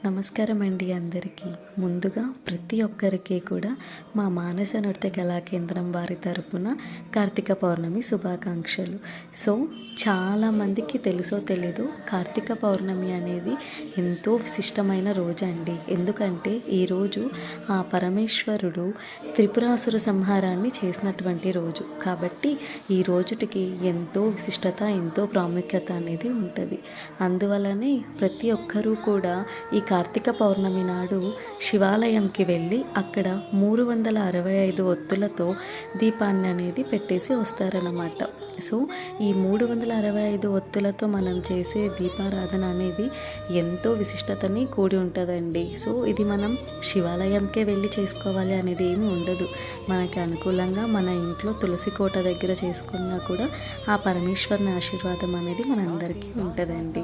నమస్కారం అండి అందరికీ. ముందుగా ప్రతి ఒక్కరికి కూడా మా మానస నృత్య కళా కేంద్రం వారి తరపున కార్తీక పౌర్ణమి శుభాకాంక్షలు. సో చాలామందికి తెలుసో తెలీదు, కార్తీక పౌర్ణమి అనేది ఎంతో విశిష్టమైన రోజు అండి. ఎందుకంటే ఈరోజు ఆ పరమేశ్వరుడు త్రిపురాసుర సంహారాన్ని చేసినటువంటి రోజు కాబట్టి ఈ రోజుటికి ఎంతో విశిష్టత, ఎంతో ప్రాముఖ్యత అనేది ఉంటుంది. అందువల్లనే ప్రతి ఒక్కరూ కూడా ఈ కార్తీక పౌర్ణమి నాడు శివాలయంకి వెళ్ళి అక్కడ 365 ఒత్తులతో దీపాన్ని అనేది పెట్టేసి వస్తారన్నమాట. సో ఈ 365 ఒత్తులతో మనం చేసే దీపారాధన అనేది ఎంతో విశిష్టతని కూడి ఉంటుందండి. సో ఇది మనం శివాలయంకే వెళ్ళి చేసుకోవాలి అనేది ఏమి ఉండదు. మనకి అనుకూలంగా మన ఇంట్లో తులసి కోట దగ్గర చేసుకున్నా కూడా ఆ పరమేశ్వరుని ఆశీర్వాదం అనేది మనందరికీ ఉంటుందండి.